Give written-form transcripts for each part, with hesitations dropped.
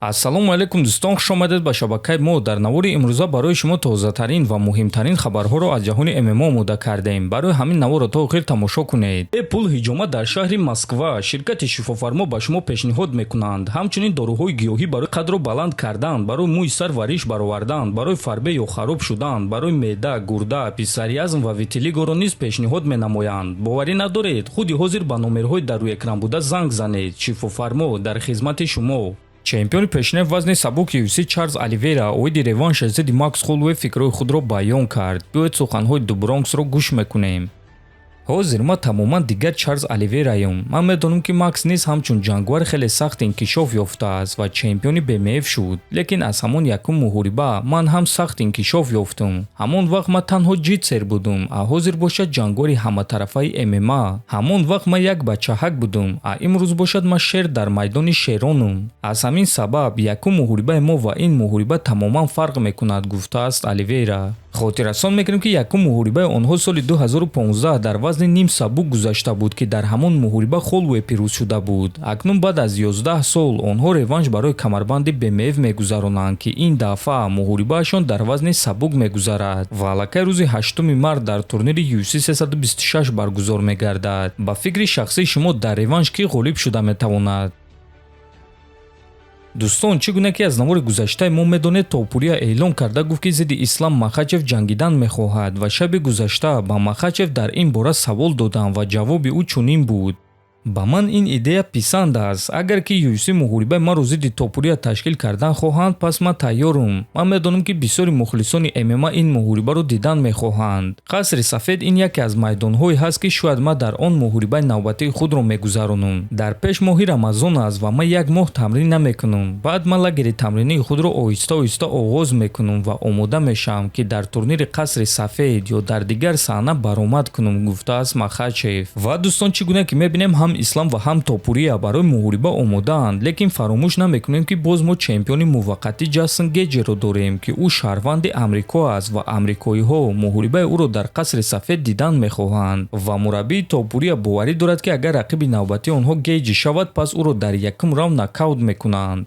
ассалому алайкум дӯстон, хуш омадед ба шабакаи мо. Дар навори имрӯза барои шумо тозатарин ва муҳимтарин хабарҳоро аз ҷаҳони ММО омода кардем. Барои ҳамин наворро то охир тамошо кунед. Apple ҳиҷомат дар шаҳри Москва. Ширкати шифофармо ба шумо пешниҳод мекунанд ҳамчунин дороҳои гиёҳӣ барои қадро баланд кардан, барои мӯи сар ва риш баровардан, барои фарбе ё хароб шудан, барои меъда, гурда, писариазм ва витилигоро низ пешниҳод менамоянд. боварӣ надоред, худи ҳозир ба номерҳои дар рӯи экран буда занг занед. Шифофармо дар хизмати шумо. чемпиони пешнев вазни сабук UFC Чарлз Оливейра оиди реванш зидди Макс Холлоуэй фикрҳои худро баён кард. биёед суханҳои ду Бронксро гӯш мекунем. ҳозир ма тамоман дигар Чарлз Оливейраем. ман медонам ки Макс низ ҳамчун ҷангвар хеле сахт инкишоф ёфтааст ва чемпиони БМФ шуд. лекин аз ҳамон якум муҳориба ман ҳам сахт инкишоф ёфтам. ҳамон вақт ма танҳо ҷитсер будам, а ҳозир бошад ҷангвори ҳаматарафаи ММА. ҳамон вақт ма як бачаҳак будам, а имрӯз бошад ма шер дар майдони шеронам. аз ҳамин сабаб якум муҳорибаи мо ва ин муҳориба тамоман фарқ мекунад, гуфтааст Оливейра. хотиррасон мекунем ки якум муҳорибаи онҳо соли 2015 дар вазни ним сабук гузашта буд ки дар ҳамон муҳориба Холлоуэй пирӯз шуда буд. акнун баъд аз 11 сол онҳо реванш барои камарбанди БМФ мегузаронанд ки ин дафъа муҳорибаашон дар вазни сабук мегузарад ва аллакай рӯзи 8 март дар турнири UFC 326 баргузор мегардад. ба фикри шахсии шумо дар реванш кӣ ғолиб шуда метавонад? дӯстон, чӣ гуна ки аз навори гузаштаи мо медонед, Топурия эълон карда гуфт ки зидди Ислам Махачев ҷангидан мехоҳад ва шаби гузашта ба Махачев дар ин бора савол додам ва ҷавоби ӯ чунин буд: ба ман ин идея писанд аст. агар ки UFC муҳорибаи маро зидди Топурия ташкил кардан хоҳанд, пас ман тайёрам. ман медонам ки бисёри мухлисони ММА ин муҳорибаро дидан мехоҳанд. қасри сафед ин яке аз майдонҳое ҳаст ки шояд ман дар он муҳорибаи навбатии худро мегузаронам. дар пеш моҳи Рамазон аст ва ман як моҳ тамрин намекунам. баъд ман лагери тамринии худро оҳиста оҳиста оғоз мекунам ва омода мешавам ки дар турнири қасри сафед ё дар дигар саҳна баромад кунам, гуфтааст Махачев. ва дӯстон, чӣ гуна ки мебинем ҳам Ислам ва ҳам Топурия барои муҳориба омодаанд, лекин фаромӯш намекунем ки боз мо чемпиони муваққатӣ Ҷастин Гейҷиро дорем ки ӯ шаҳрванди Амрико аст ва амрикоиҳо муҳорибаи ӯро дар қасри сафед дидан мехоҳанд ва мураббии Топурия боварӣ дорад ки агар рақиби навбатии онҳо Гейҷи шавад, пас ӯро дар якум раунд нокаут мекунанд.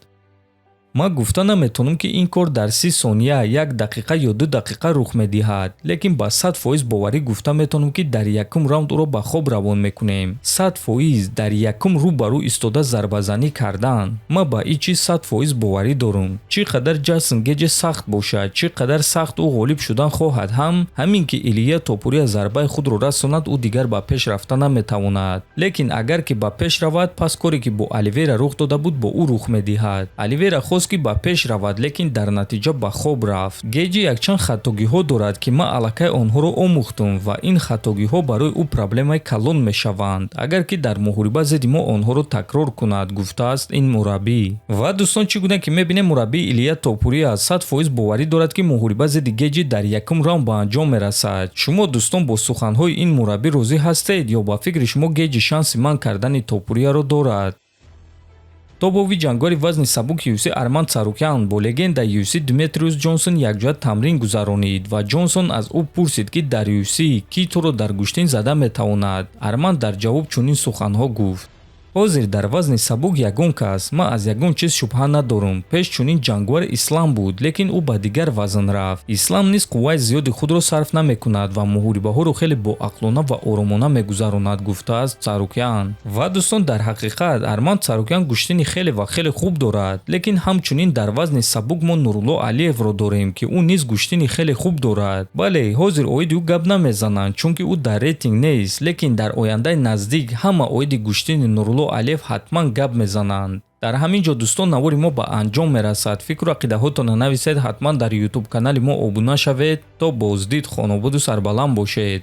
ман гуфта наметонам ки ин кор дар 30 сония, 1 дақиқа ё 2 дақиқа рух медиҳад, лекин ба 100% боварӣ гуфта метонам ки дар якум раунд ӯро ба хоб равон мекунем. 100% дар якум рӯ ба рӯ истода зарбазанӣ кардан. ман ба ин чиз 100% боварӣ дорам. чӣ қадар Ҷастин Гейҷи сахт бошад, чӣ қадар сахт ӯ ғолиб шудан хоҳад, ҳамин ки Илия Топурия зарбаи худро расонад, ӯ дигар ба пеш рафта наметавонад. лекин агар ки ба пеш равад, пас коре ки бо Оливейра рух дода буд, бо ӯ рух медиҳад. Оливейра ки ба пеш равад, лекин дар натиҷа ба хоб рафт. Гейҷи якчанд хатогиҳо дорад ки ман аллакай онҳоро омӯхтам ва ин хатогиҳо барои ӯ проблемаи калон мешаванд, агар ки дар муҳориба зидди мо онҳоро такрор кунад, гуфтааст ин мураббӣ. ва дӯстон, чӣ гуна ки мебинем, мураббии Илия Топурия 100% боварӣ дорад ки муҳориба зидди Гейҷи дар якум раунд ба анҷом мерасад. шумо дӯстон бо суханҳои ин мураббӣ розӣ ҳастед ё ба фикри шумо Гейҷи шанси манъ кардани Топурияро дорад? тобови ҷангвари вазни сабук UFC Арман Царукян бо легендаи UFC Дмитриус Ҷонсон якҷоя тамрин гузаронид ва Ҷонсон аз ӯ пурсид ки дар UFC кӣ туро дар гӯштин зада метавонад. Арман дар ҷавоб чунин суханҳо гуфт: ҳозир дар вазни сабук ягон кас, ман аз ягон чиз шубҳа надорам. пеш чунин ҷангвар Ислам буд, лекин ӯ ба дигар вазн рафт. Ислам низ қувваи зиёди худро сарф намекунад ва муҳорибаҳоро хеле боақлона ва оромона мегузаронад, гуфтааст Царукян. ва дӯстон, дар ҳақиқат Арман Царукян гӯштини хеле ва хеле хуб дорад, лекин ҳамчунин дар вазни сабук мо Нурулло Алиевро дорем ки ӯ низ гӯштини хеле хуб дорад. бале, ҳозир оиди ӯ гап намезананд, чунки ӯ дар рейтинг нест, лекин дар ояндаи наздик ҳама оиди гӯштини Нурулло Алиев ҳатман гап мезананд. дар ҳамин ҷо дӯстон, навори мо ба анҷом мерасад. фикру ақидаҳоятонро нависед, ҳатман дар YouTube канали мо обуна шавед. то боздид, хонободу сарбаланд бошед.